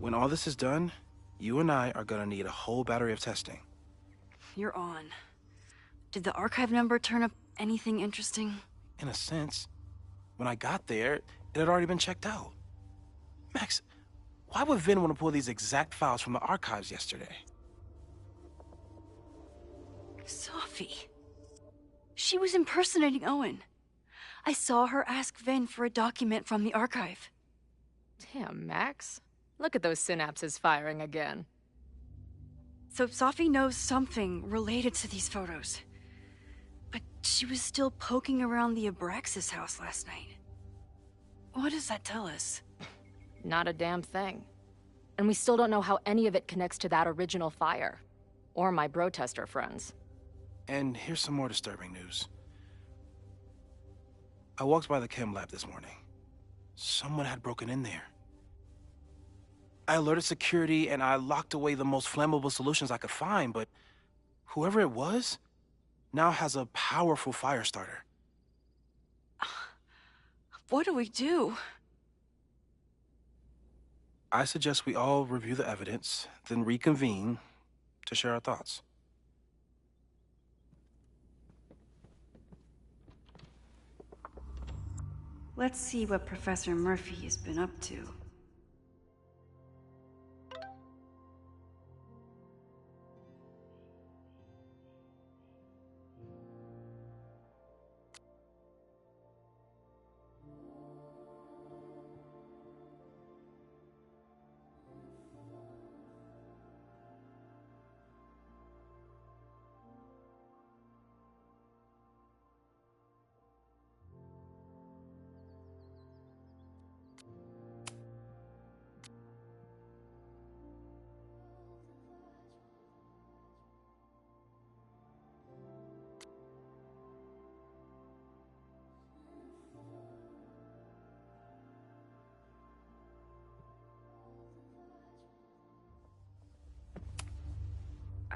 When all this is done, you and I are gonna need a whole battery of testing. You're on. Did the archive number turn up anything interesting? In a sense, when I got there, it had already been checked out. Max, why would Vinh want to pull these exact files from the archives yesterday? Safi. She was impersonating Owen. I saw her ask Vinh for a document from the archive. Damn, Max. Look at those synapses firing again. So Safi knows something related to these photos. But she was still poking around the Abraxas house last night. What does that tell us? Not a damn thing. And we still don't know how any of it connects to that original fire. Or my bro-tester friends. And here's some more disturbing news. I walked by the chem lab this morning. Someone had broken in there. I alerted security and I locked away the most flammable solutions I could find, but whoever it was now has a powerful fire starter. What do we do? I suggest we all review the evidence, then reconvene to share our thoughts. Let's see what Professor Murphy has been up to.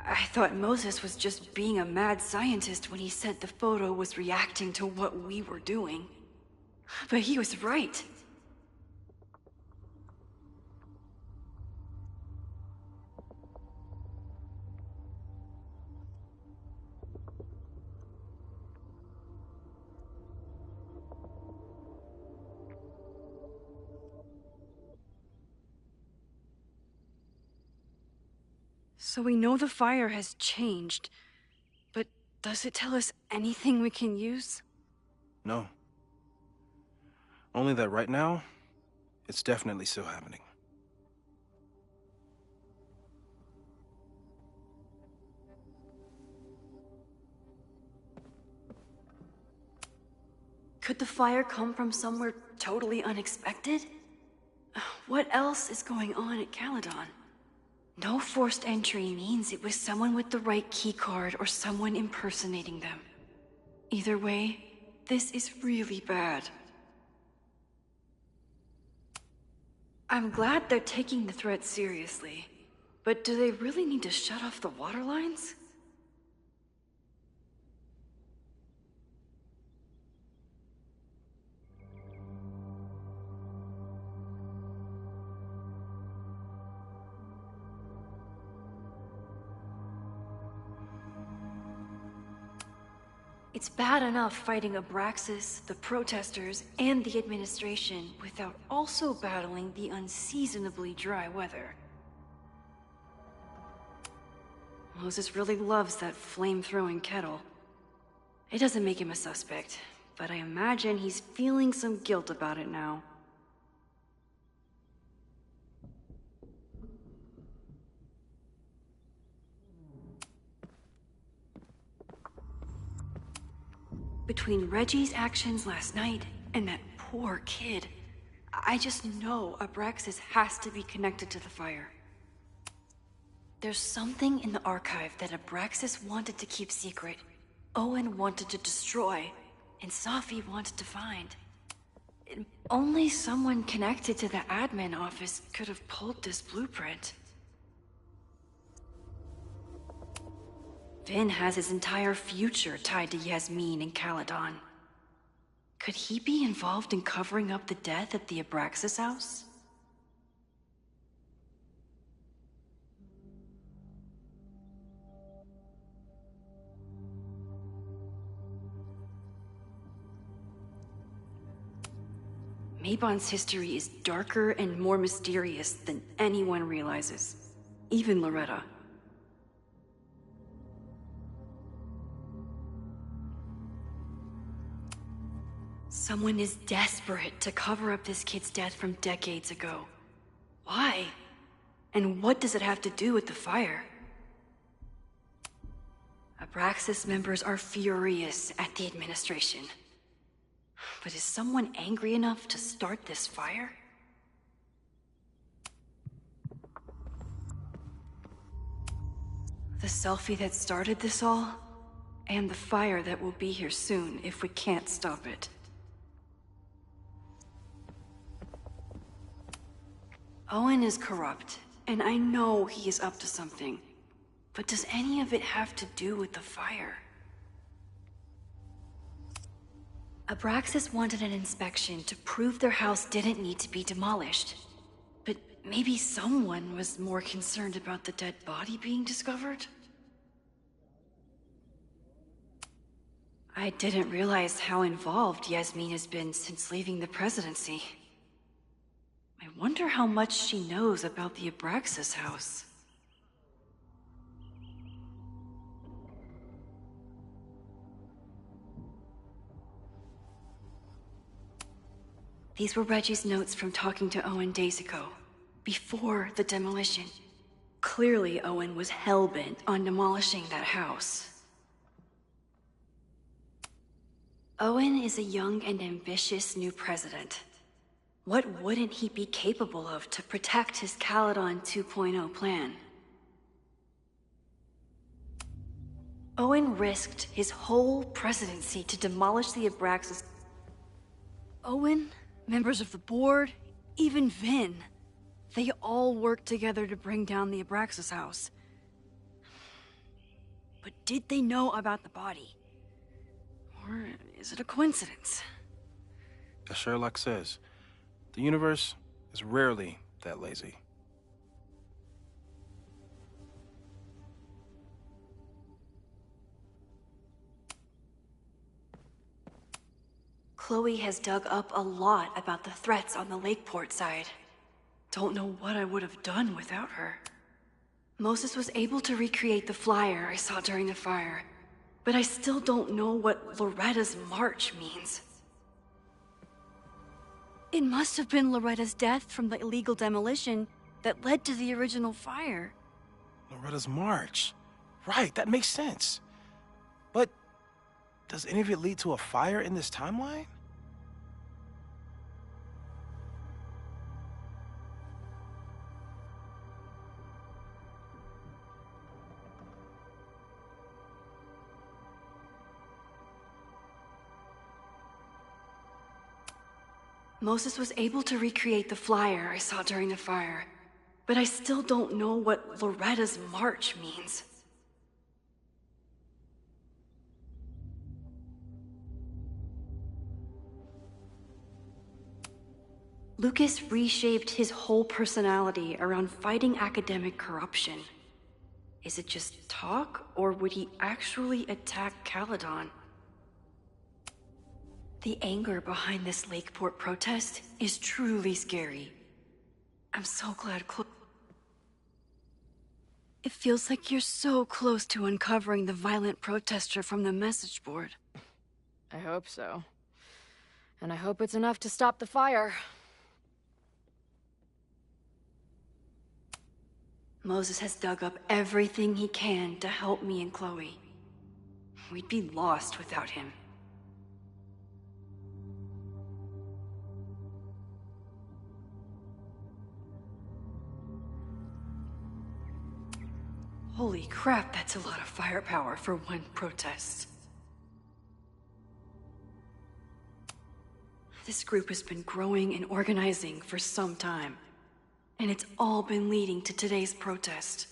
I thought Moses was just being a mad scientist when he said the photo was reacting to what we were doing. But he was right. So we know the fire has changed, but does it tell us anything we can use? No. Only that right now, it's definitely still happening. Could the fire come from somewhere totally unexpected? What else is going on at Caledon? No forced entry means it was someone with the right keycard or someone impersonating them. Either way, this is really bad. I'm glad they're taking the threat seriously, but do they really need to shut off the water lines? It's bad enough fighting Abraxas, the protesters, and the administration without also battling the unseasonably dry weather. Moses really loves that flame-throwing kettle. It doesn't make him a suspect, but I imagine he's feeling some guilt about it now. Between Reggie's actions last night and that poor kid, I just know Abraxas has to be connected to the fire. There's something in the archive that Abraxas wanted to keep secret, Owen wanted to destroy, and Safi wanted to find. Only someone connected to the admin office could have pulled this blueprint. Vinh has his entire future tied to Yasmin and Caledon. Could he be involved in covering up the death at the Abraxas house? Mabon's history is darker and more mysterious than anyone realizes. Even Loretta. Someone is desperate to cover up this kid's death from decades ago. Why? And what does it have to do with the fire? Abraxas members are furious at the administration. But is someone angry enough to start this fire? The selfie that started this all, and the fire that will be here soon if we can't stop it. Owen is corrupt, and I know he is up to something. But does any of it have to do with the fire? Abraxas wanted an inspection to prove their house didn't need to be demolished. But maybe someone was more concerned about the dead body being discovered? I didn't realize how involved Yasmin has been since leaving the presidency. I wonder how much she knows about the Abraxas house. These were Reggie's notes from talking to Owen days ago, before the demolition. Clearly, Owen was hell-bent on demolishing that house. Owen is a young and ambitious new president. What wouldn't he be capable of to protect his Caledon 2.0 plan? Owen risked his whole presidency to demolish the Abraxas. Owen, members of the board, even Vinh. They all worked together to bring down the Abraxas house. But did they know about the body? Or is it a coincidence? As Sherlock says, the universe is rarely that lazy. Chloe has dug up a lot about the threats on the Lakeport side. Don't know what I would have done without her. Moses was able to recreate the flyer I saw during the fire, but I still don't know what Loretta's march means. It must have been Loretta's death from the illegal demolition that led to the original fire. Loretta's march. Right, that makes sense. But does any of it lead to a fire in this timeline? Moses was able to recreate the flyer I saw during the fire, but I still don't know what Loretta's march means. Lucas reshaped his whole personality around fighting academic corruption. Is it just talk, or would he actually attack Caledon? The anger behind this Lakeport protest is truly scary. I'm so glad It feels like you're so close to uncovering the violent protester from the message board. I hope so. And I hope it's enough to stop the fire. Moses has dug up everything he can to help me and Chloe. We'd be lost without him. Holy crap, that's a lot of firepower for one protest. This group has been growing and organizing for some time, and it's all been leading to today's protest.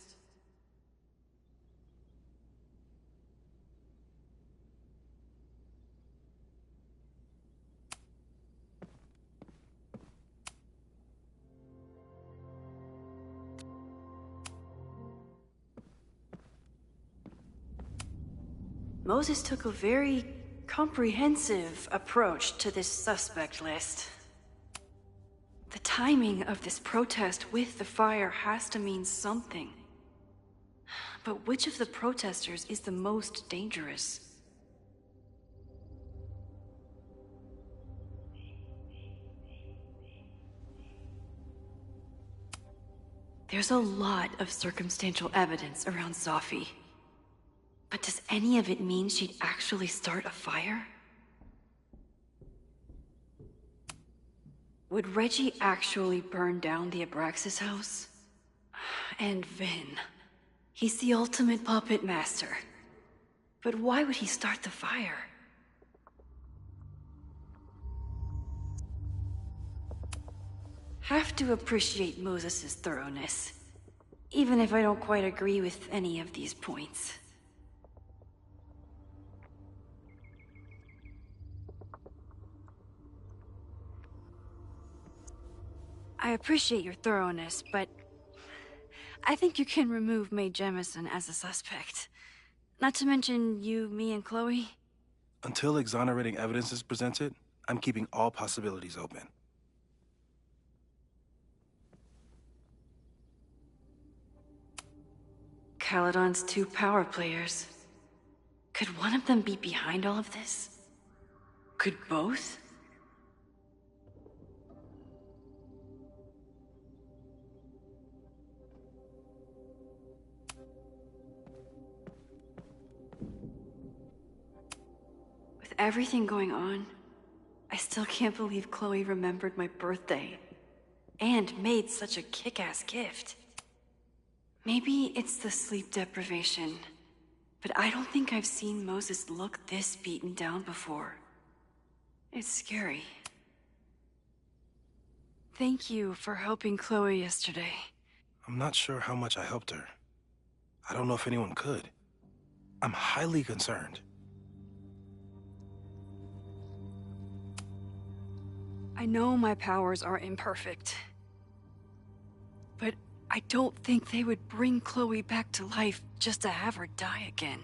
Moses took a very comprehensive approach to this suspect list. The timing of this protest with the fire has to mean something. But which of the protesters is the most dangerous? There's a lot of circumstantial evidence around Safi. But does any of it mean she'd actually start a fire? Would Reggie actually burn down the Abraxas house? And Vinh. He's the ultimate puppet master. But why would he start the fire? Have to appreciate Moses' thoroughness, even if I don't quite agree with any of these points. I appreciate your thoroughness, but I think you can remove Mae Jemison as a suspect. Not to mention you, me, and Chloe. Until exonerating evidence is presented, I'm keeping all possibilities open. Caledon's 2 power players. Could one of them be behind all of this? Could both? With everything going on, I still can't believe Chloe remembered my birthday and made such a kick-ass gift. Maybe it's the sleep deprivation, but I don't think I've seen Moses look this beaten down before. It's scary. Thank you for helping Chloe yesterday. I'm not sure how much I helped her. I don't know if anyone could. I'm highly concerned. I know my powers are imperfect, but I don't think they would bring Chloe back to life just to have her die again.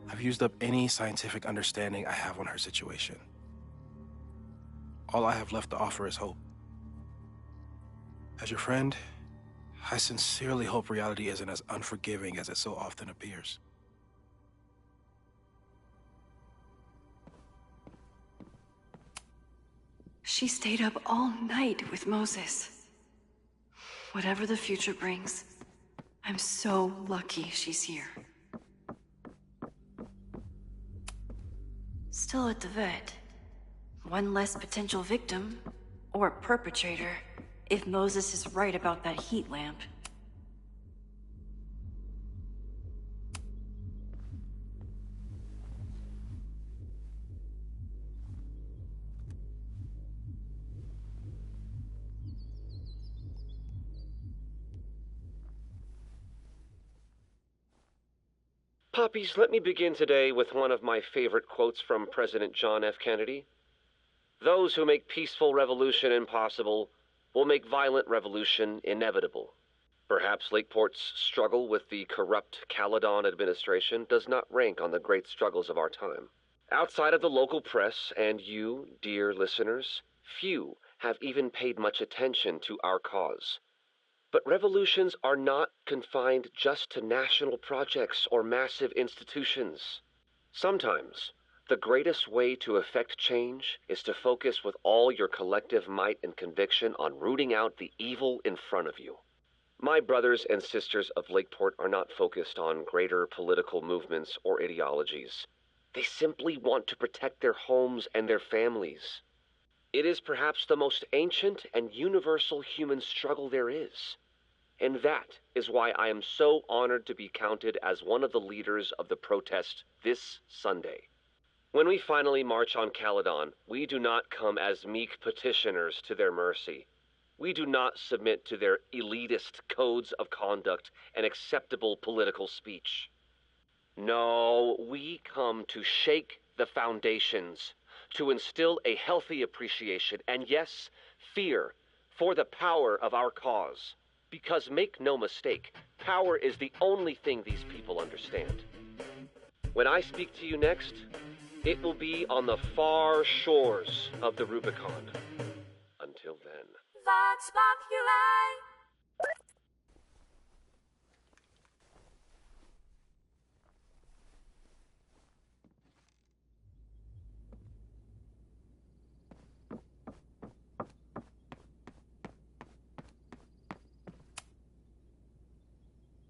I've used up any scientific understanding I have on her situation. All I have left to offer is hope. As your friend, I sincerely hope reality isn't as unforgiving as it so often appears. She stayed up all night with Moses. Whatever the future brings, I'm so lucky she's here. Still at the vet. One less potential victim, or perpetrator, if Moses is right about that heat lamp. Puppies, let me begin today with one of my favorite quotes from President John F. Kennedy. Those who make peaceful revolution impossible will make violent revolution inevitable. Perhaps Lakeport's struggle with the corrupt Caledon administration does not rank on the great struggles of our time. Outside of the local press and you, dear listeners, few have even paid much attention to our cause. But revolutions are not confined just to national projects or massive institutions. Sometimes, the greatest way to effect change is to focus with all your collective might and conviction on rooting out the evil in front of you. My brothers and sisters of Lakeport are not focused on greater political movements or ideologies. They simply want to protect their homes and their families. It is perhaps the most ancient and universal human struggle there is. And that is why I am so honored to be counted as one of the leaders of the protest this Sunday. When we finally march on Caledon, we do not come as meek petitioners to their mercy. We do not submit to their elitist codes of conduct and acceptable political speech. No, we come to shake the foundations, to instill a healthy appreciation and, yes, fear for the power of our cause. Because make no mistake, power is the only thing these people understand. When I speak to you next, it will be on the far shores of the Rubicon. spopuli.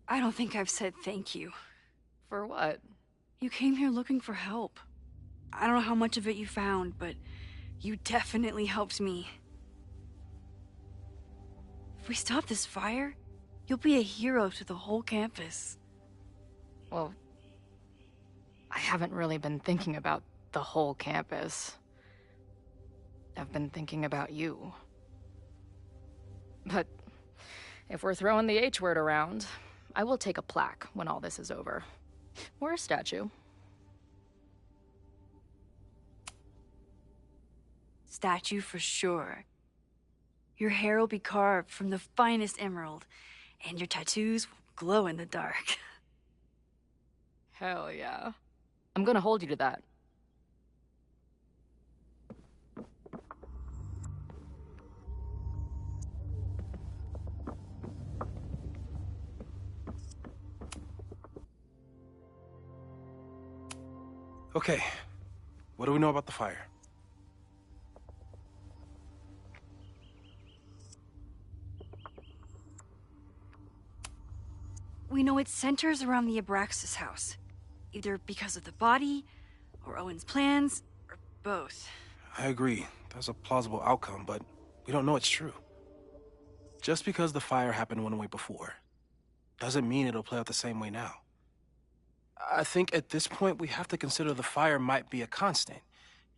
I don't think I've said thank you. For what? You came here looking for help. I don't know how much of it you found, but you definitely helped me. If we stop this fire, you'll be a hero to the whole campus. Well, I haven't really been thinking about the whole campus. I've been thinking about you. But if we're throwing the H word around, I will take a plaque when all this is over. Or a statue. Statue for sure. Your hair will be carved from the finest emerald, and your tattoos will glow in the dark. Hell yeah. I'm gonna hold you to that. Okay, what do we know about the fire? We know it centers around the Abraxas house, either because of the body, or Owen's plans, or both. I agree, that's a plausible outcome, but we don't know it's true. Just because the fire happened one way before, doesn't mean it'll play out the same way now. I think at this point we have to consider the fire might be a constant.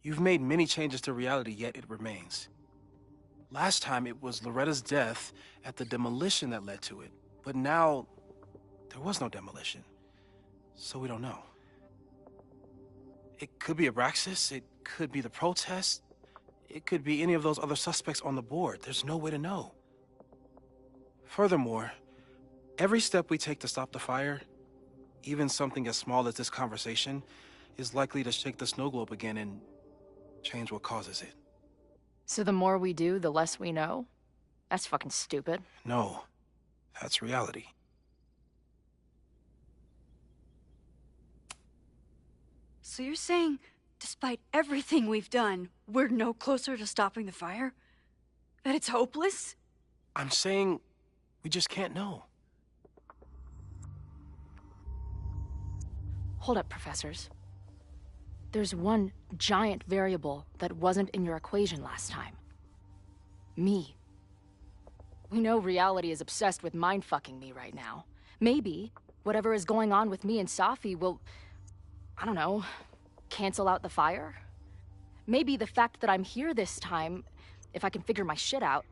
You've made many changes to reality, yet it remains. Last time it was Loretta's death at the demolition that led to it, but now there was no demolition, so we don't know. It could be Abraxas, it could be the protest, it could be any of those other suspects on the board. There's no way to know. Furthermore, every step we take to stop the fire, even something as small as this conversation, is likely to shake the snow globe again and change what causes it. So the more we do, the less we know? That's fucking stupid. No, that's reality. So you're saying, despite everything we've done, we're no closer to stopping the fire? That it's hopeless? I'm saying we just can't know. Hold up, professors. There's one giant variable that wasn't in your equation last time. Me. We know reality is obsessed with mind-fucking me right now. Maybe whatever is going on with me and Safi will, I don't know, cancel out the fire? Maybe the fact that I'm here this time, if I can figure my shit out,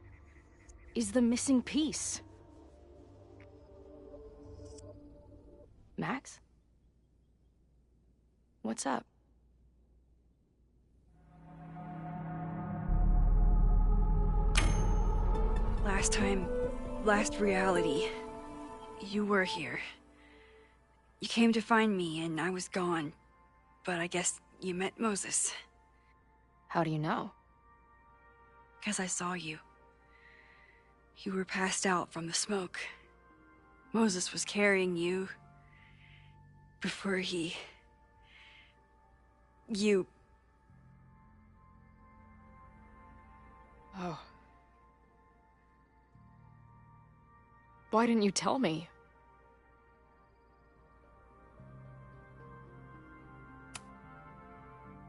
is the missing piece. Max? What's up? Last time, last reality, you were here. You came to find me and I was gone, but I guess you met Moses. How do you know? 'Cause I saw you. You were passed out from the smoke. Moses was carrying you before you... Oh. Why didn't you tell me?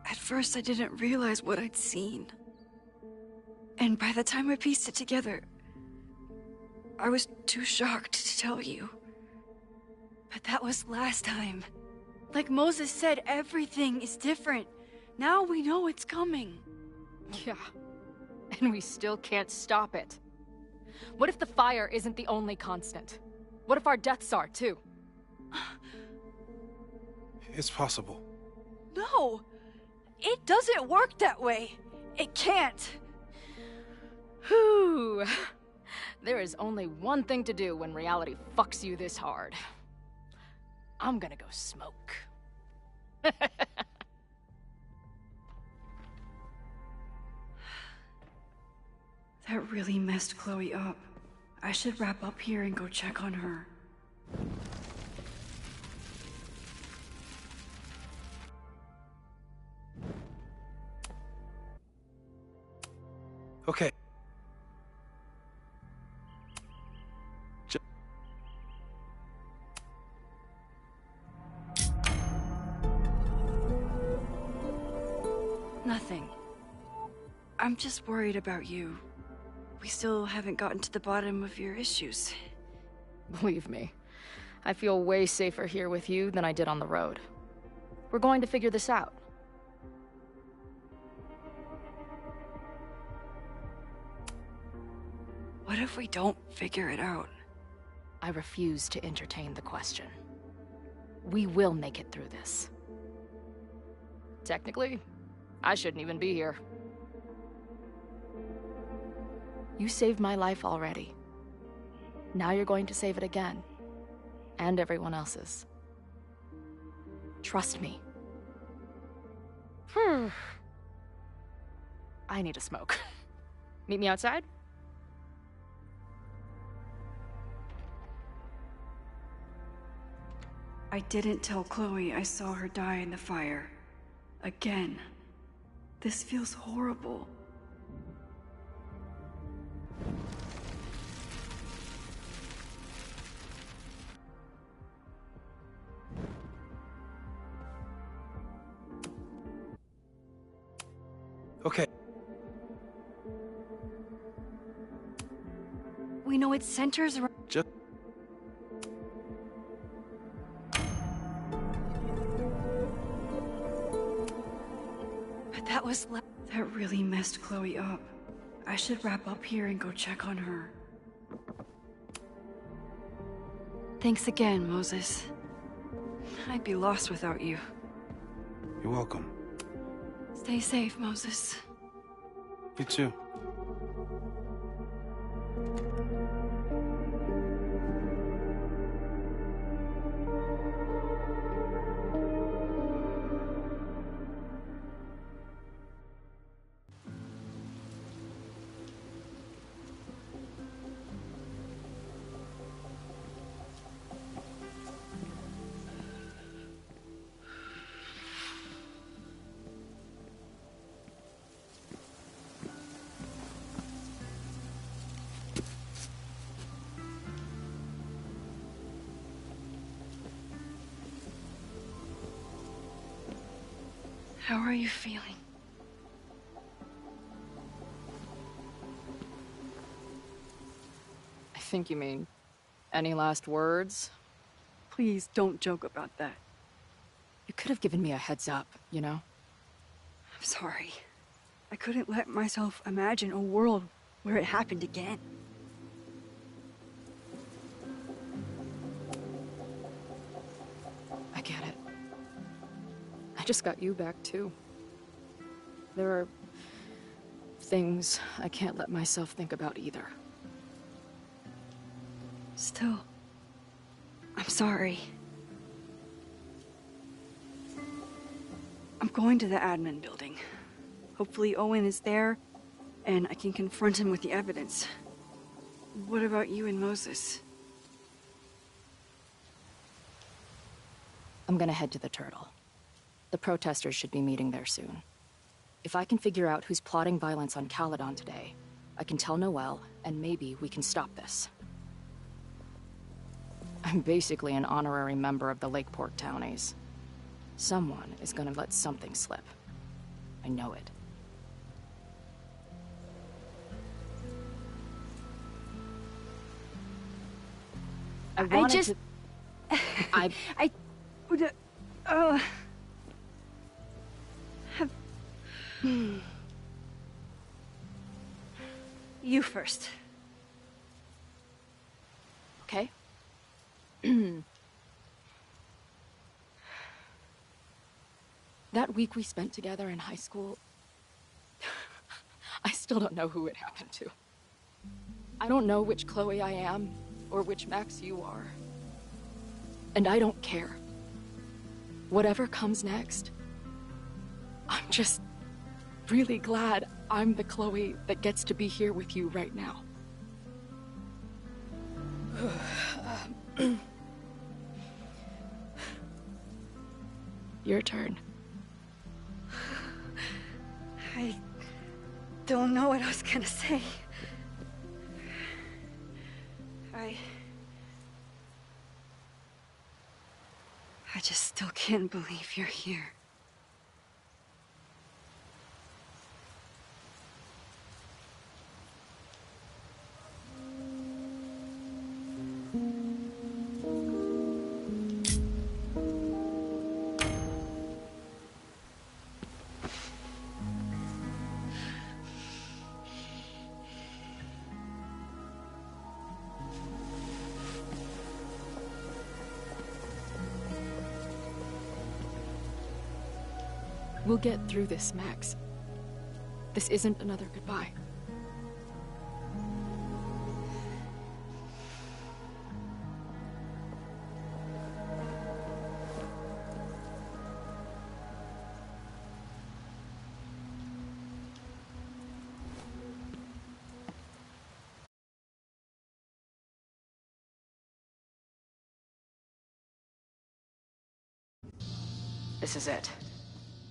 At first, I didn't realize what I'd seen. And by the time I pieced it together, I was too shocked to tell you. But that was last time. Like Moses said, everything is different. Now we know it's coming. Yeah. And we still can't stop it. What if the fire isn't the only constant? What if our deaths are, too? It's possible. No! It doesn't work that way. It can't. Whew. There is only one thing to do when reality fucks you this hard. I'm gonna go smoke. That That really messed Chloe up. I should wrap up here and go check on her. Okay. Nothing. I'm just worried about you. We still haven't gotten to the bottom of your issues. Believe me, I feel way safer here with you than I did on the road. We're going to figure this out. What if we don't figure it out? I refuse to entertain the question. We will make it through this. Technically, I shouldn't even be here. You saved my life already. Now you're going to save it again. And everyone else's. Trust me. I need a smoke. Meet me outside? I didn't tell Chloe I saw her die in the fire. Again. This feels horrible. Okay. We know it centers around... Just... But that was... That really messed Chloe up. I should wrap up here and go check on her. Thanks again, Moses. I'd be lost without you. You're welcome. Stay safe, Moses. You too. How are you feeling? I think you mean... Any last words? Please don't joke about that. You could have given me a heads up, you know? I'm sorry. I couldn't let myself imagine a world where it happened again. I get it. I just got you back, too. There are... things I can't let myself think about either. Still, I'm sorry. I'm going to the admin building. Hopefully Owen is there, and I can confront him with the evidence. What about you and Moses? I'm gonna head to the Turtle. The protesters should be meeting there soon. If I can figure out who's plotting violence on Caledon today, I can tell Noelle, and maybe we can stop this. I'm basically an honorary member of the Lakeport Townies. Someone is gonna let something slip. I know it. You first. Okay? That week we spent together in high school, I still don't know who it happened to. I don't know which Chloe I am, or which Max you are. And I don't care. Whatever comes next, I'm just really glad I'm the Chloe that gets to be here with you right now. Your turn. I don't know what I was gonna say. I just still can't believe you're here. We'll get through this, Max. This isn't another goodbye. This is it.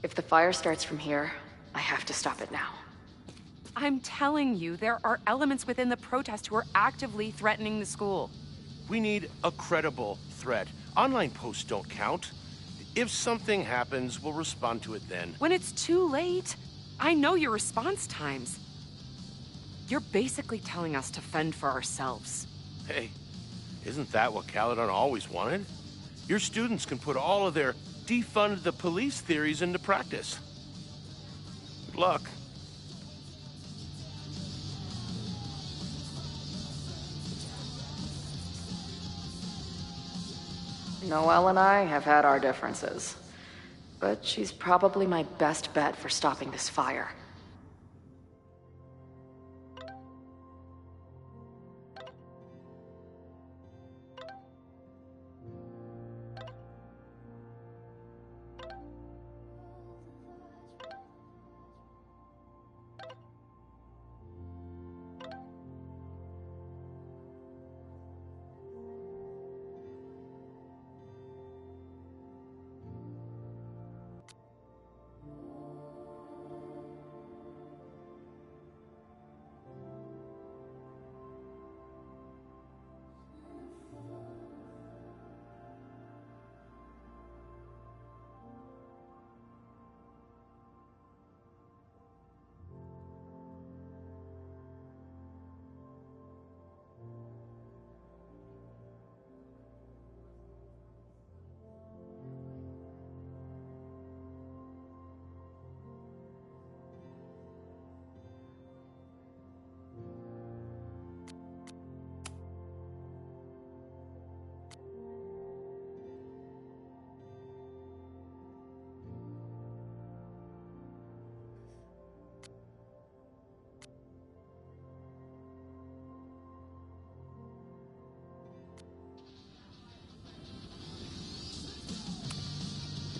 If the fire starts from here, I have to stop it now. I'm telling you, there are elements within the protest who are actively threatening the school. We need a credible threat. Online posts don't count. If something happens, we'll respond to it then. When it's too late, I know your response times. You're basically telling us to fend for ourselves. Hey, isn't that what Caledon always wanted? Your students can put all of their defund the police theories into practice. Good luck. Noelle and I have had our differences, but she's probably my best bet for stopping this fire.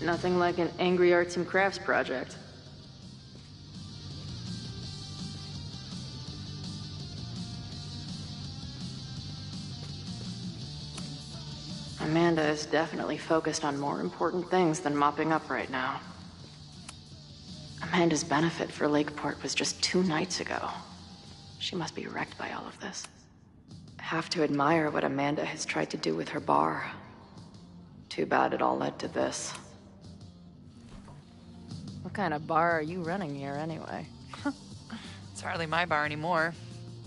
Nothing like an angry arts and crafts project. Amanda is definitely focused on more important things than mopping up right now. Amanda's benefit for Lakeport was just 2 nights ago. She must be wrecked by all of this. Have to admire what Amanda has tried to do with her bar. Too bad it all led to this. What kind of bar are you running here, anyway? It's hardly my bar anymore.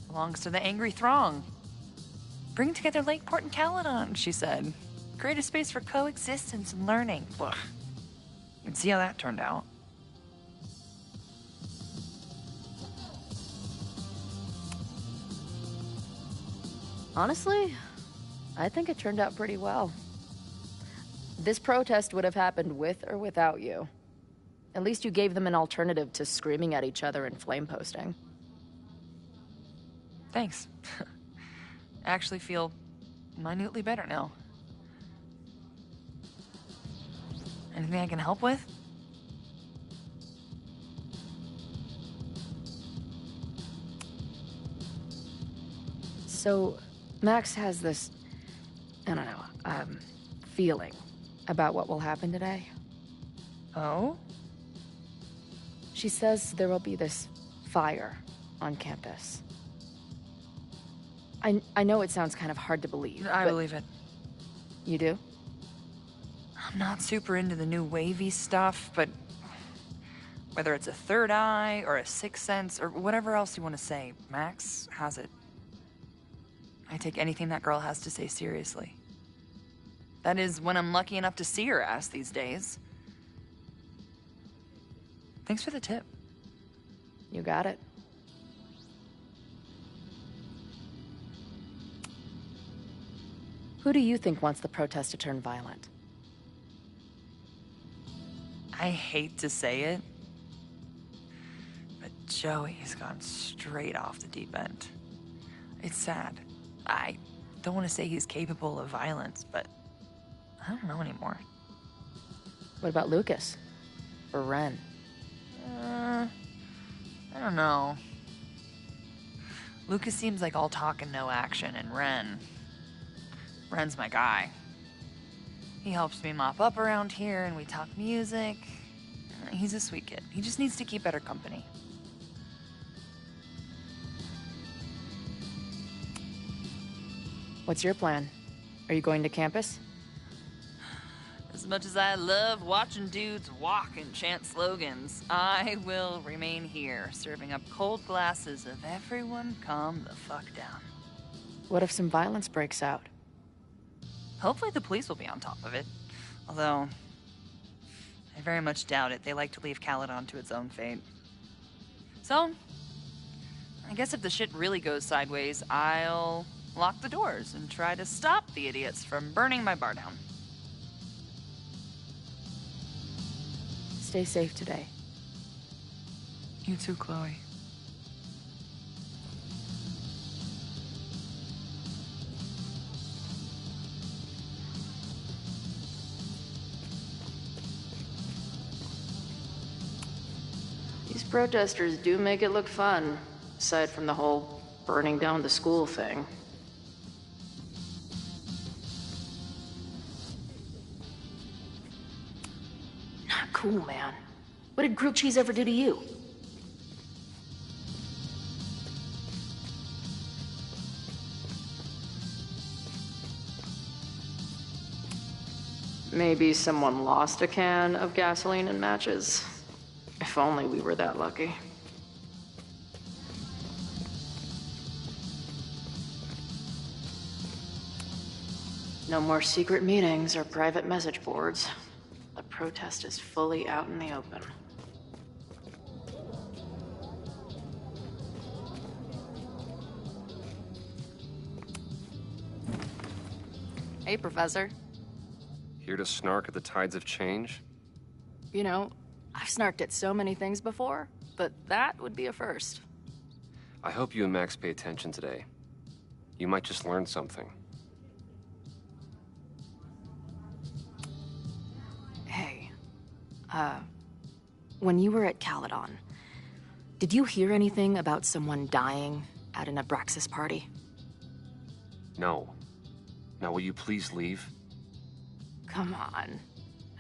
Belongs to the angry throng. Bring together Lakeport and Caledon, she said. Create a space for coexistence and learning. Ugh. You can see how that turned out. Honestly, I think it turned out pretty well. This protest would have happened with or without you. At least you gave them an alternative to screaming at each other and flame posting. Thanks. I actually feel minutely better now. Anything I can help with? So, Max has this, I don't know, feeling about what will happen today. Oh? She says there will be this fire on campus. I know it sounds kind of hard to believe. I but believe it. You do? I'm not super into the new wavy stuff, but whether it's a third eye or a sixth sense or whatever else you want to say, Max has it. I take anything that girl has to say seriously. That is when I'm lucky enough to see her ass these days. Thanks for the tip. You got it. Who do you think wants the protest to turn violent? I hate to say it, but Joey's gone straight off the deep end. It's sad. I don't want to say he's capable of violence, but I don't know anymore. What about Lucas? Or Ren? I don't know. Lucas seems like all talk and no action, and Ren's my guy. He helps me mop up around here, and we talk music. He's a sweet kid. He just needs to keep better company. What's your plan? Are you going to campus? As much as I love watching dudes walk and chant slogans, I will remain here, serving up cold glasses of everyone calm the fuck down. What if some violence breaks out? Hopefully the police will be on top of it. Although, I very much doubt it. They like to leave Caledon to its own fate. So, I guess if the shit really goes sideways, I'll lock the doors and try to stop the idiots from burning my bar down. Stay safe today. You too, Chloe. These protesters do make it look fun, aside from the whole burning down the school thing. Not cool, man. What did grilled cheese ever do to you? Maybe someone lost a can of gasoline and matches. If only we were that lucky. No more secret meetings or private message boards. The protest is fully out in the open. Hey, Professor. Here to snark at the tides of change? You know, I've snarked at so many things before, but that would be a first. I hope you and Max pay attention today. You might just learn something. Hey, when you were at Caledon, did you hear anything about someone dying at an Abraxas party? No. Now, will you please leave? Come on.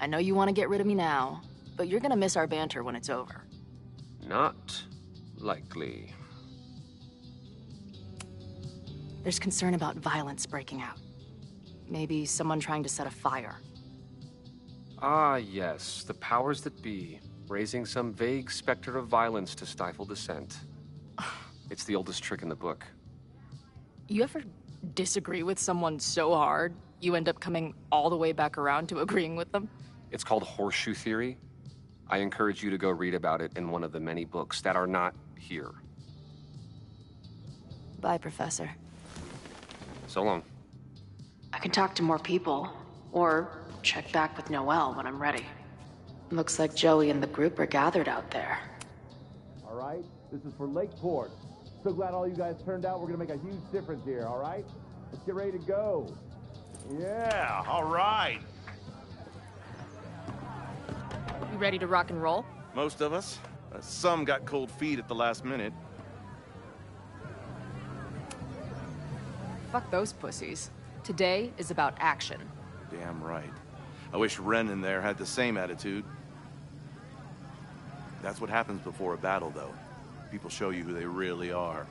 I know you want to get rid of me now, but you're gonna miss our banter when it's over. Not likely. There's concern about violence breaking out. Maybe someone trying to set a fire. Ah, yes, the powers that be, raising some vague specter of violence to stifle dissent. It's the oldest trick in the book. You ever disagree with someone so hard, you end up coming all the way back around to agreeing with them? It's called horseshoe theory. I encourage you to go read about it in one of the many books that are not here. Bye, Professor. So long. I can talk to more people, or check back with Noelle when I'm ready. Looks like Joey and the group are gathered out there. All right, this is for Lakeport. So glad all you guys turned out. We're gonna make a huge difference here, all right? Let's get ready to go. Yeah, all right. You ready to rock and roll? Most of us. Some got cold feet at the last minute. Fuck those pussies. Today is about action. Damn right. I wish Ren in there had the same attitude. That's what happens before a battle, though. People show you who they really are.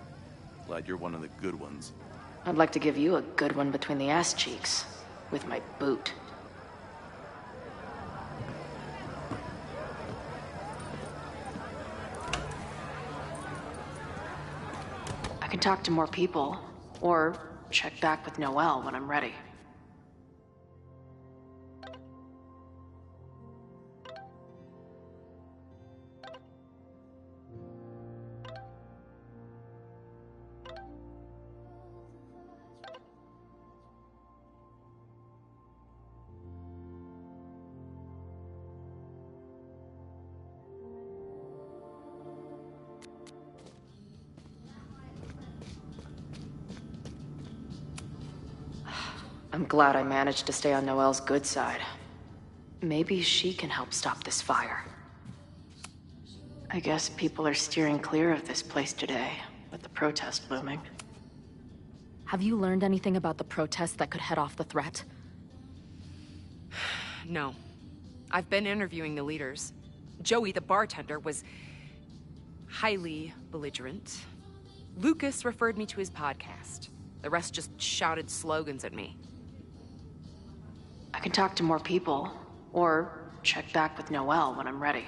Glad you're one of the good ones. I'd like to give you a good one between the ass cheeks. With my boot. I can talk to more people, or check back with Noelle when I'm ready. I'm glad I managed to stay on Noelle's good side. Maybe she can help stop this fire. I guess people are steering clear of this place today, with the protest looming. Have you learned anything about the protest that could head off the threat? No. I've been interviewing the leaders. Joey, the bartender, was highly belligerent. Lucas referred me to his podcast. The rest just shouted slogans at me. I can talk to more people, or check back with Noelle when I'm ready.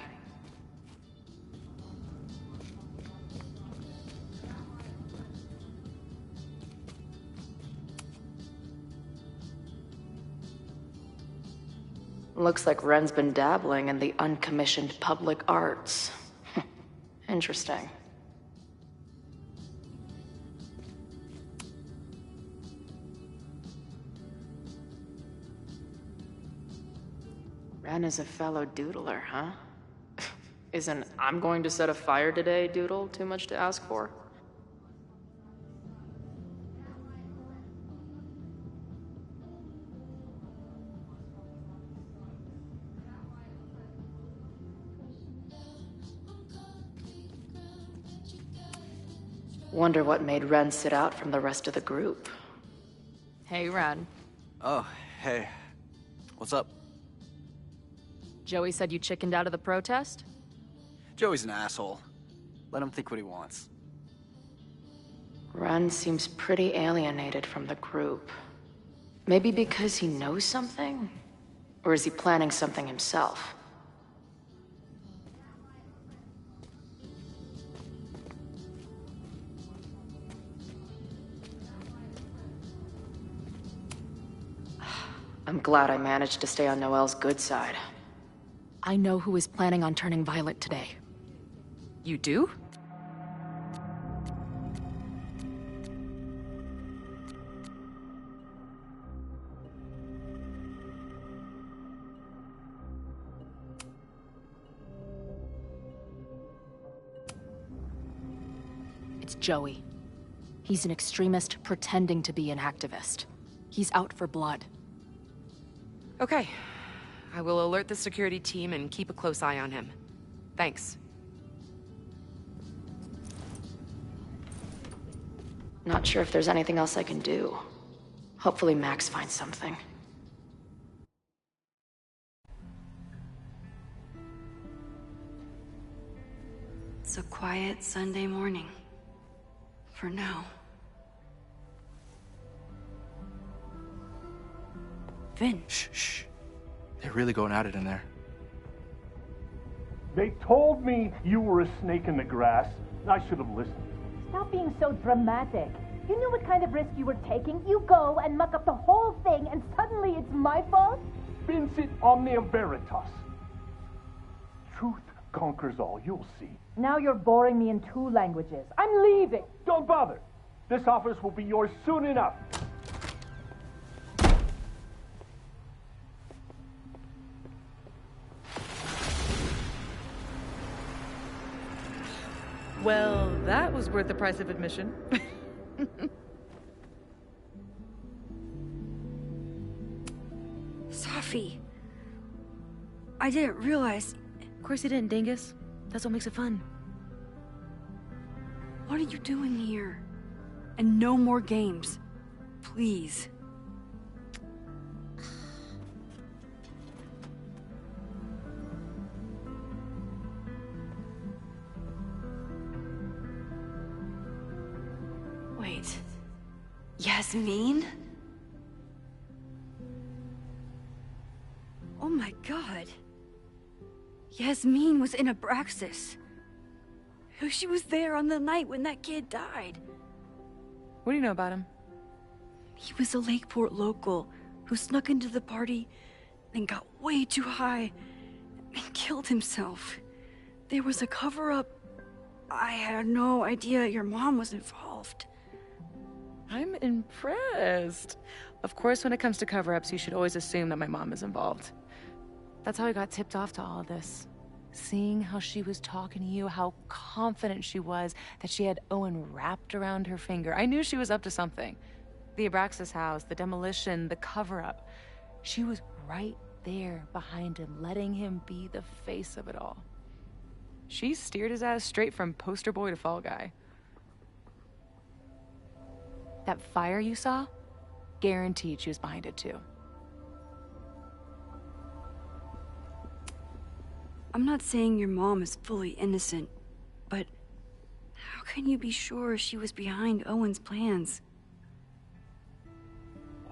Looks like Ren's been dabbling in the uncommissioned public arts. Interesting. Ren is a fellow doodler, huh? Isn't "I'm going to set a fire today" doodle too much to ask for? Wonder what made Ren sit out from the rest of the group. Hey, Ren. Oh, hey. What's up? Joey said you chickened out of the protest? Joey's an asshole. Let him think what he wants. Ren seems pretty alienated from the group. Maybe because he knows something? Or is he planning something himself? I'm glad I managed to stay on Noelle's good side. I know who is planning on turning violent today. You do? It's Joey. He's an extremist pretending to be an activist. He's out for blood. Okay. I will alert the security team and keep a close eye on him. Thanks. Not sure if there's anything else I can do. Hopefully Max finds something. It's a quiet Sunday morning. For now. Vinh. Shh. They're really going at it in there. They told me you were a snake in the grass. I should have listened. Stop being so dramatic. You knew what kind of risk you were taking. You go and muck up the whole thing, and suddenly it's my fault? Vincit omnia veritas. Truth conquers all, you'll see. Now you're boring me in 2 languages. I'm leaving. Don't bother. This office will be yours soon enough. Well, that was worth the price of admission. Safi. I didn't realize... Of course you didn't, dingus. That's what makes it fun. What are you doing here? And no more games. please. Wait. Yasmin? Oh my god. Yasmin was in Abraxas. She was there on the night when that kid died. What do you know about him? He was a Lakeport local who snuck into the party, then got way too high and killed himself. There was a cover-up. I had no idea your mom was involved. I'm impressed. Of course, when it comes to cover-ups, you should always assume that my mom is involved. That's how I got tipped off to all of this. Seeing how she was talking to you, how confident she was that she had Owen wrapped around her finger. I knew she was up to something. The Abraxas house, the demolition, the cover-up. She was right there behind him, letting him be the face of it all. She steered his ass straight from poster boy to fall guy. That fire you saw? Guaranteed she was behind it too. I'm not saying your mom is fully innocent, but how can you be sure she was behind Owen's plans?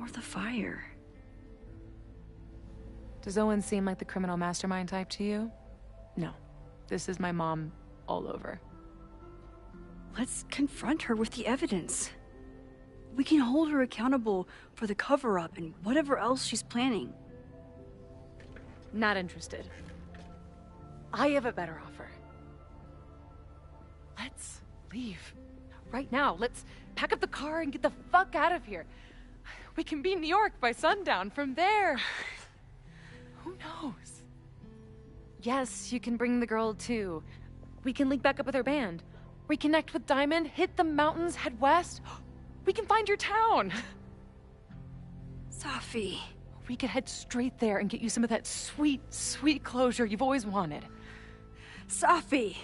Or the fire? Does Owen seem like the criminal mastermind type to you? No. This is my mom all over. Let's confront her with the evidence. We can hold her accountable for the cover-up and whatever else she's planning. Not interested. I have a better offer. Let's leave. Right now. Let's pack up the car and get the fuck out of here. We can be in New York by sundown. From there, who knows? Yes, you can bring the girl too. We can link back up with her band. Reconnect with Diamond, hit the mountains, head west. We can find your town. Safi. We could head straight there and get you some of that sweet, sweet closure you've always wanted. Safi,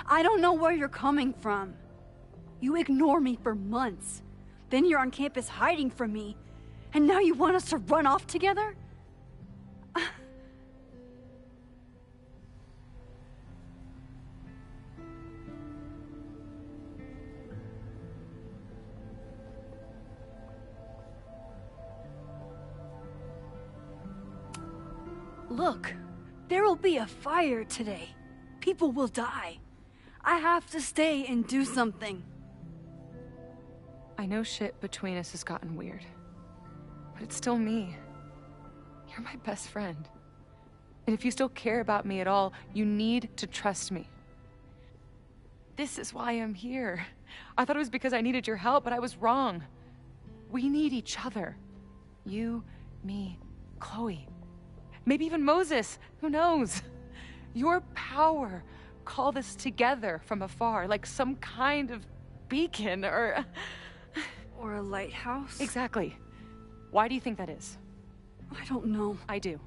I don't know where you're coming from. You ignore me for months. Then you're on campus hiding from me. And now you want us to run off together? Look, there will be a fire today. People will die. I have to stay and do something. I know shit between us has gotten weird. But it's still me. You're my best friend. And if you still care about me at all, you need to trust me. This is why I'm here. I thought it was because I needed your help, but I was wrong. We need each other. You, me, Chloe. Maybe even Moses. Who knows? Your power called us together from afar, like some kind of beacon or a lighthouse? Exactly. Why do you think that is? I don't know. I do.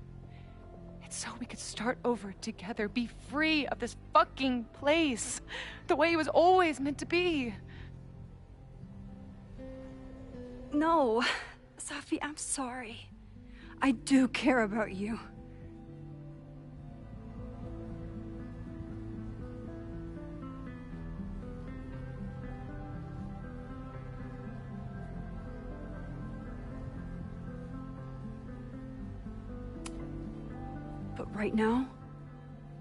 It's so we could start over together, be free of this fucking place, the way it was always meant to be. No, Safi, I'm sorry. I do care about you. But right now,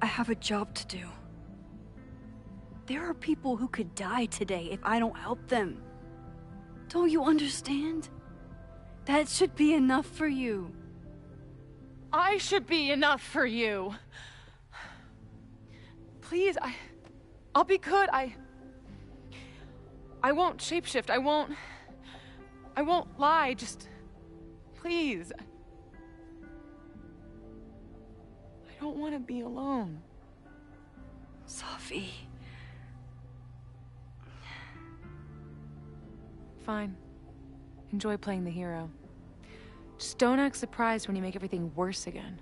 I have a job to do. There are people who could die today if I don't help them. Don't you understand? That should be enough for you. I should be enough for you. Please, I'll be good. I won't shapeshift. I won't lie. Just please. I don't want to be alone. Safi. Fine. Enjoy playing the hero. Just don't act surprised when you make everything worse again.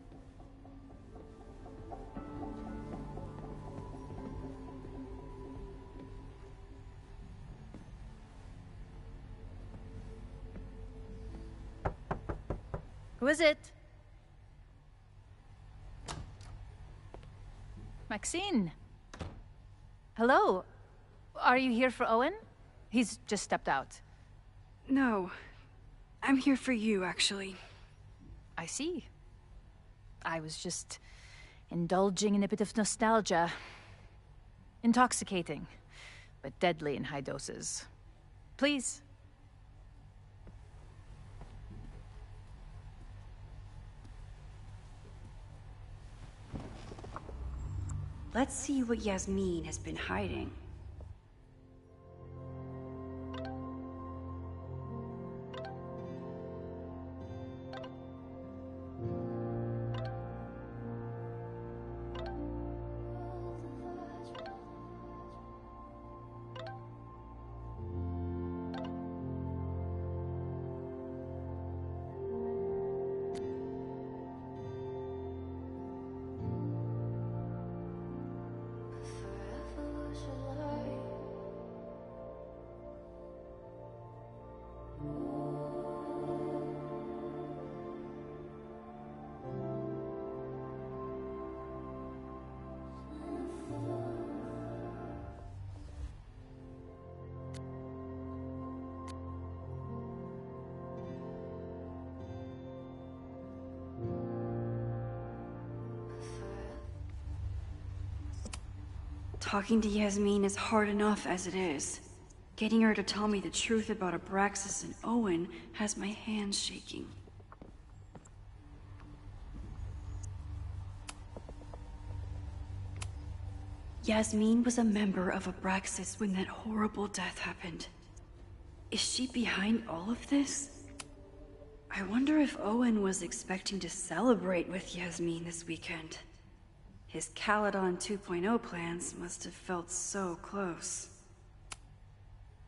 Who is it? Maxine. Hello. Are you here for Owen? He's just stepped out. No. I'm here for you, actually. I see. I was just indulging in a bit of nostalgia. Intoxicating, but deadly in high doses. Please. Let's see what Yasmin has been hiding. Talking to Yasmin is hard enough as it is. Getting her to tell me the truth about Abraxas and Owen has my hands shaking. Yasmin was a member of Abraxas when that horrible death happened. Is she behind all of this? I wonder if Owen was expecting to celebrate with Yasmin this weekend. His Caledon 2.0 plans must have felt so close.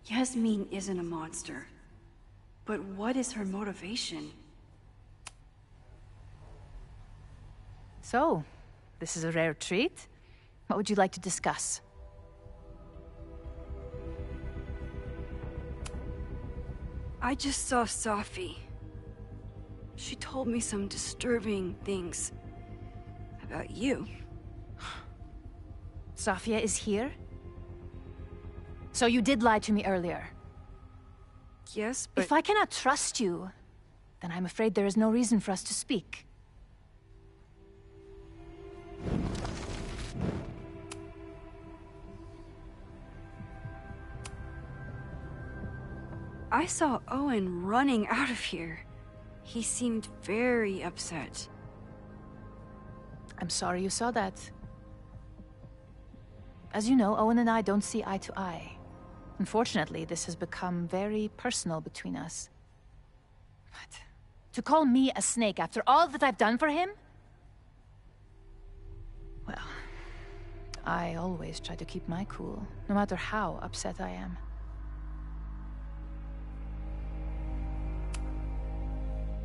Yasmin isn't a monster. But what is her motivation? So, this is a rare treat. What would you like to discuss? I just saw Safi. She told me some disturbing things about you. Safia is here? So you did lie to me earlier? Yes, but... If I cannot trust you, then I'm afraid there is no reason for us to speak. I saw Owen running out of here. He seemed very upset. I'm sorry you saw that. As you know, Owen and I don't see eye to eye. Unfortunately, this has become very personal between us. But to call me a snake after all that I've done for him? Well, I always try to keep my cool, no matter how upset I am.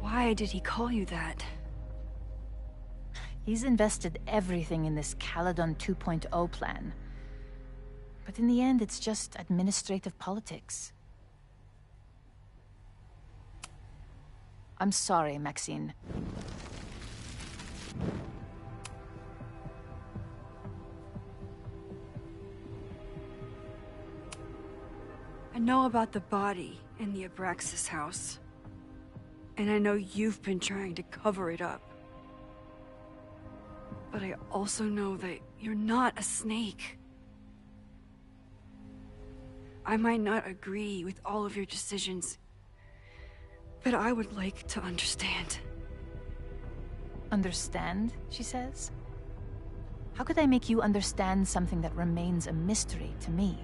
Why did he call you that? He's invested everything in this Caledon 2.0 plan. But in the end, it's just administrative politics. I'm sorry, Maxine. I know about the body in the Abraxas house. And I know you've been trying to cover it up. But I also know that you're not a snake. I might not agree with all of your decisions, but I would like to understand. Understand, she says? How could I make you understand something that remains a mystery to me?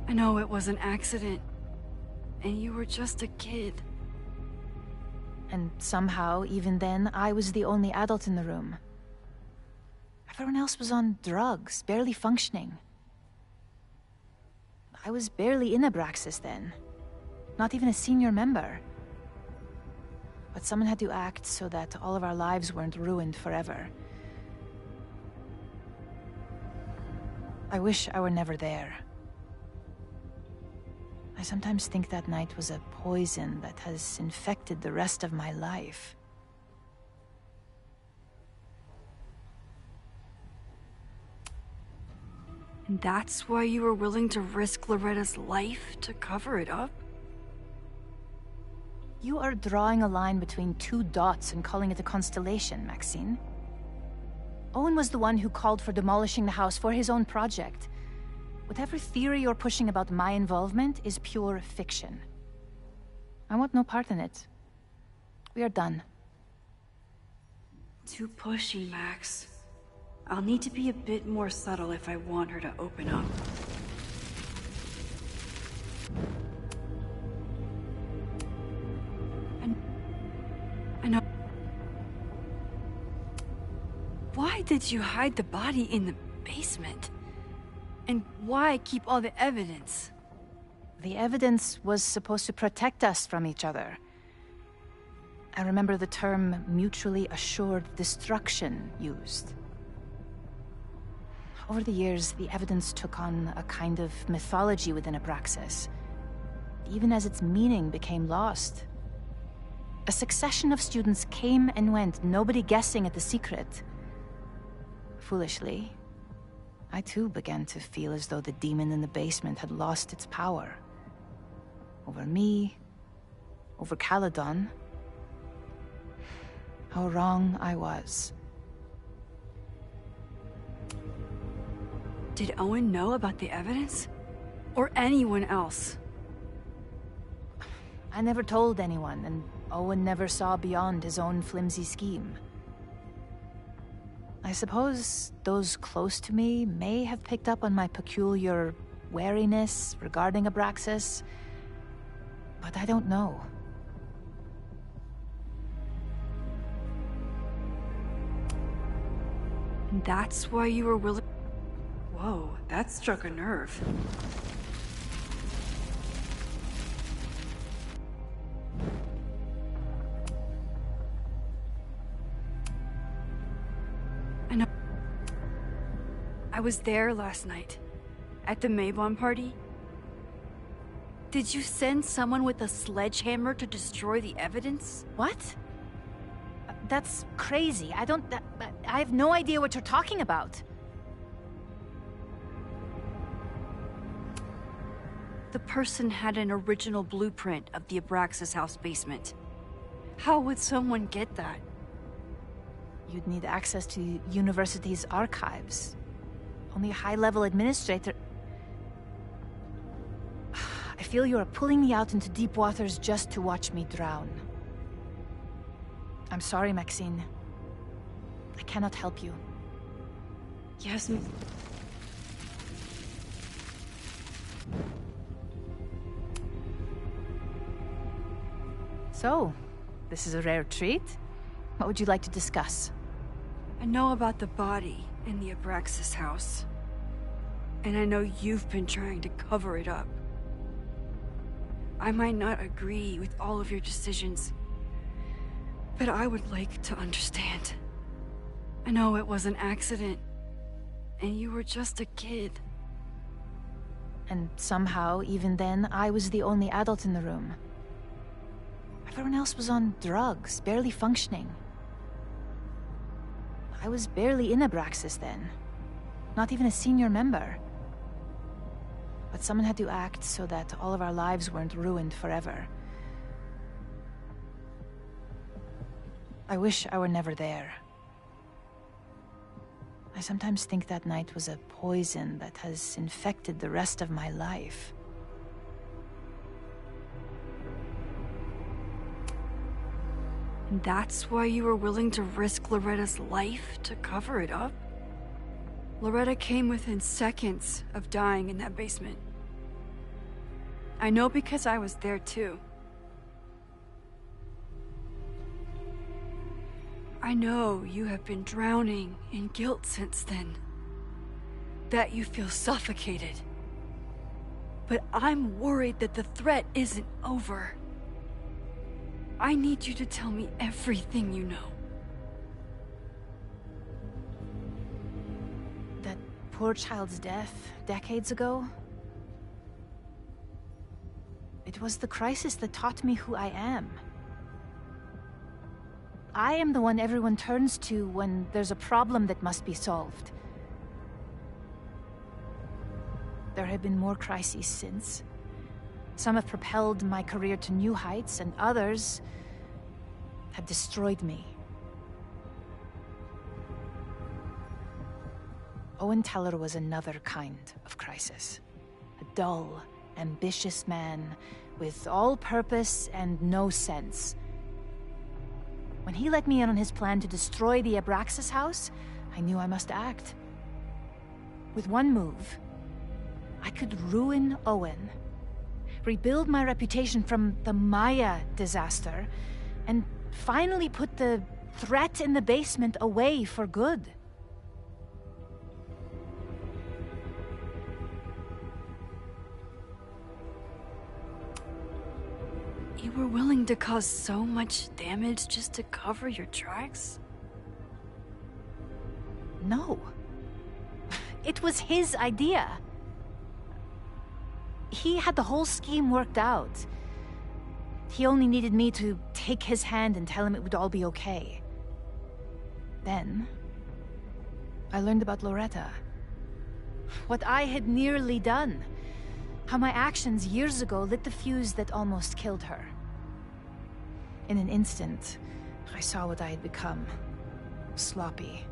I know it was an accident, and you were just a kid. And somehow, even then, I was the only adult in the room. Everyone else was on drugs, barely functioning. I was barely in Abraxas then. Not even a senior member. But someone had to act so that all of our lives weren't ruined forever. I wish I were never there. I sometimes think that night was a poison that has infected the rest of my life. And that's why you were willing to risk Loretta's life to cover it up? You are drawing a line between two dots and calling it a constellation, Maxine. Owen was the one who called for demolishing the house for his own project. Whatever theory you're pushing about my involvement is pure fiction. I want no part in it. We are done. Too pushy, Max. I'll need to be a bit more subtle if I want her to open up. I know. Why did you hide the body in the basement? And why keep all the evidence? The evidence was supposed to protect us from each other. I remember the term mutually assured destruction used. Over the years, the evidence took on a kind of mythology within Abraxas, even as its meaning became lost. A succession of students came and went, nobody guessing at the secret. Foolishly, I too began to feel as though the demon in the basement had lost its power. Over me, over Caledon. How wrong I was. Did Owen know about the evidence? Or anyone else? I never told anyone, and Owen never saw beyond his own flimsy scheme. I suppose those close to me may have picked up on my peculiar wariness regarding Abraxas, but I don't know. And that's why you were willing... Whoa, that struck a nerve. I know. I was there last night, at the Maybon party. Did you send someone with a sledgehammer to destroy the evidence? What? That's crazy. I have no idea what you're talking about. The person had an original blueprint of the Abraxas house basement. How would someone get that? You'd need access to the university's archives. Only a high-level administrator... I feel you are pulling me out into deep waters just to watch me drown. I'm sorry, Maxine. I cannot help you. Yes, So, this is a rare treat. What would you like to discuss? I know about the body in the Abraxas house. And I know you've been trying to cover it up. I might not agree with all of your decisions, but I would like to understand. I know it was an accident, and you were just a kid. And somehow, even then, I was the only adult in the room. Everyone else was on drugs, barely functioning. I was barely in Abraxas then. Not even a senior member. But someone had to act so that all of our lives weren't ruined forever. I wish I were never there. I sometimes think that night was a poison that has infected the rest of my life. And that's why you were willing to risk Loretta's life to cover it up? Loretta came within seconds of dying in that basement. I know because I was there too. I know you have been drowning in guilt since then. That you feel suffocated. But I'm worried that the threat isn't over. I need you to tell me everything you know. That poor child's death, decades ago? It was the crisis that taught me who I am. I am the one everyone turns to when there's a problem that must be solved. There have been more crises since. Some have propelled my career to new heights, and others have destroyed me. Owen Teller was another kind of crisis. A dull, ambitious man with all purpose and no sense. When he let me in on his plan to destroy the Abraxas house, I knew I must act. With one move, I could ruin Owen, rebuild my reputation from the Maya disaster, and finally put the threat in the basement away for good. You were willing to cause so much damage just to cover your tracks? No. It was his idea. He had the whole scheme worked out. He only needed me to take his hand and tell him it would all be okay. Then, I learned about Loretta. What I had nearly done. How my actions years ago lit the fuse that almost killed her. In an instant, I saw what I had become. Sloppy.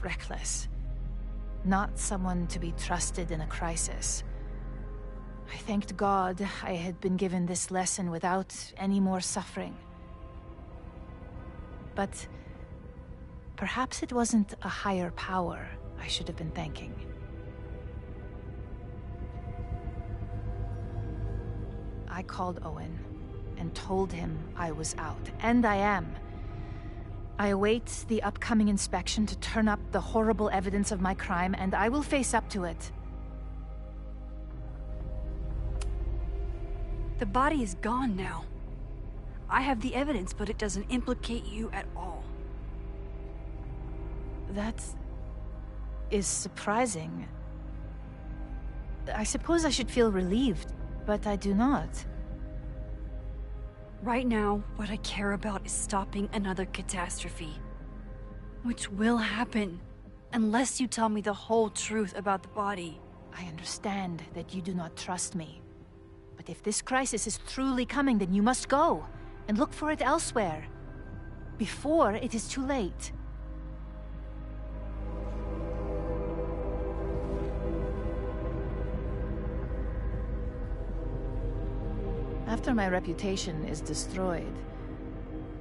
Reckless. Not someone to be trusted in a crisis. I thanked God I had been given this lesson without any more suffering. But perhaps it wasn't a higher power I should have been thanking. I called Owen and told him I was out, and I am. I await the upcoming inspection to turn up the horrible evidence of my crime, and I will face up to it. The body is gone now. I have the evidence, but it doesn't implicate you at all. That is surprising. I suppose I should feel relieved, but I do not. Right now, what I care about is stopping another catastrophe. Which will happen, unless you tell me the whole truth about the body. I understand that you do not trust me. But if this crisis is truly coming, then you must go, and look for it elsewhere. Before it is too late. After my reputation is destroyed,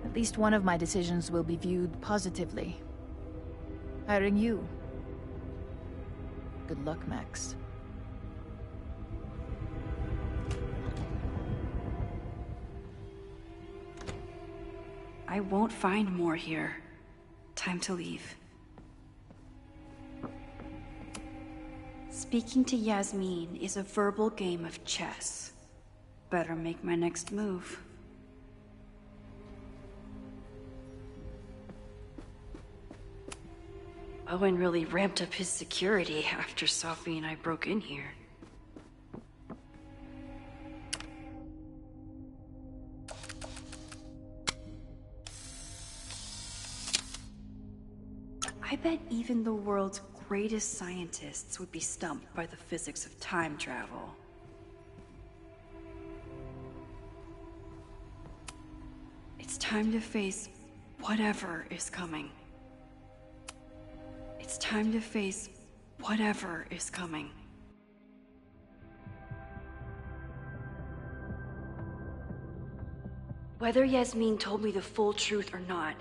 at least one of my decisions will be viewed positively. Hiring you. Good luck, Max. I won't find more here. Time to leave. Speaking to Yasmin is a verbal game of chess. Better make my next move. Owen really ramped up his security after Safi and I broke in here. I bet even the world's greatest scientists would be stumped by the physics of time travel. It's time to face whatever is coming. It's time to face whatever is coming. Whether Yasmin told me the full truth or not,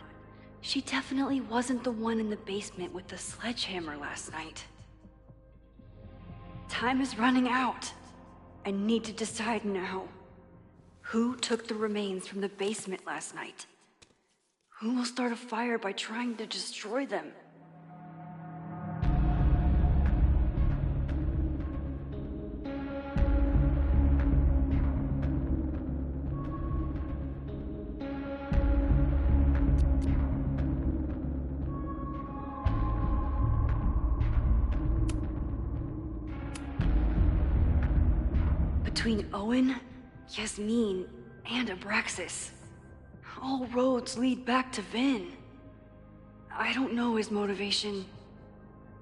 she definitely wasn't the one in the basement with the sledgehammer last night. Time is running out. I need to decide now. Who took the remains from the basement last night? Who will start a fire by trying to destroy them? Between Owen, Yasmin, and Abraxas. All roads lead back to Vinh. I don't know his motivation,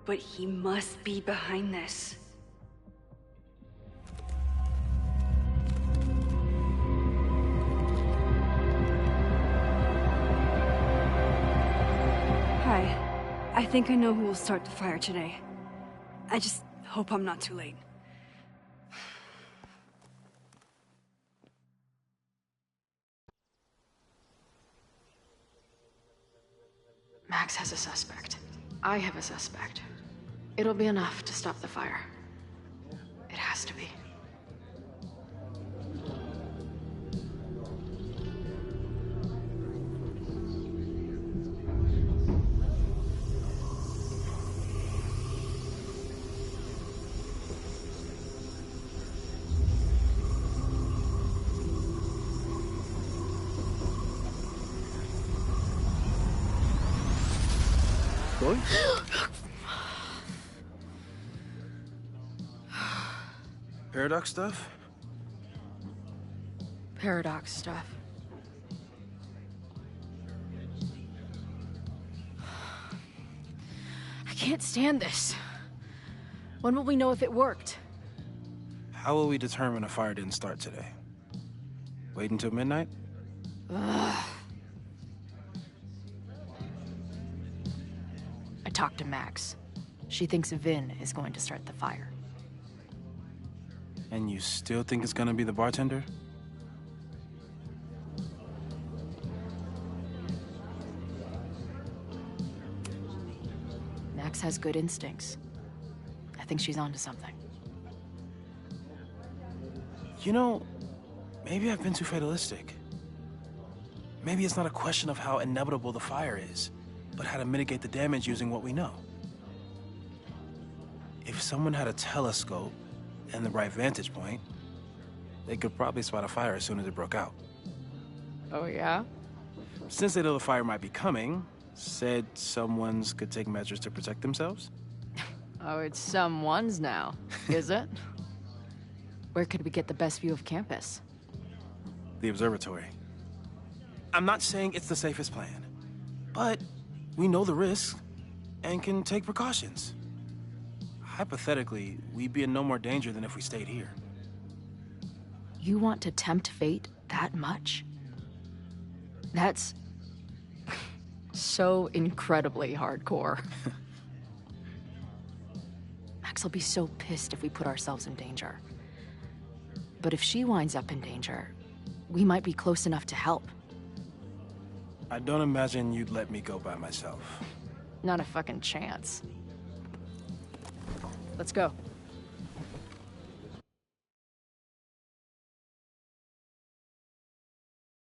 but he must be behind this. Hi. I think I know who will start the fire today. I just hope I'm not too late. Max has a suspect. I have a suspect. It'll be enough to stop the fire. It has to be. Chloe? Paradox stuff? Paradox stuff. I can't stand this. When will we know if it worked? How will we determine a fire didn't start today? Wait until midnight? Ugh. I talked to Max. She thinks Vinh is going to start the fire. And you still think it's gonna be the bartender? Max has good instincts. I think she's onto something. You know, maybe I've been too fatalistic. Maybe it's not a question of how inevitable the fire is, but how to mitigate the damage using what we know. If someone had a telescope and the right vantage point, they could probably spot a fire as soon as it broke out. Oh, yeah? Since they know the fire might be coming, said someone's could take measures to protect themselves? Oh, it's someone's now, is it? Where could we get the best view of campus? The Observatory. I'm not saying it's the safest plan, but we know the risks and can take precautions. Hypothetically, we'd be in no more danger than if we stayed here. You want to tempt fate that much? That's so incredibly hardcore. Max will be so pissed if we put ourselves in danger. But if she winds up in danger, we might be close enough to help. I don't imagine you'd let me go by myself. Not a fucking chance. Let's go.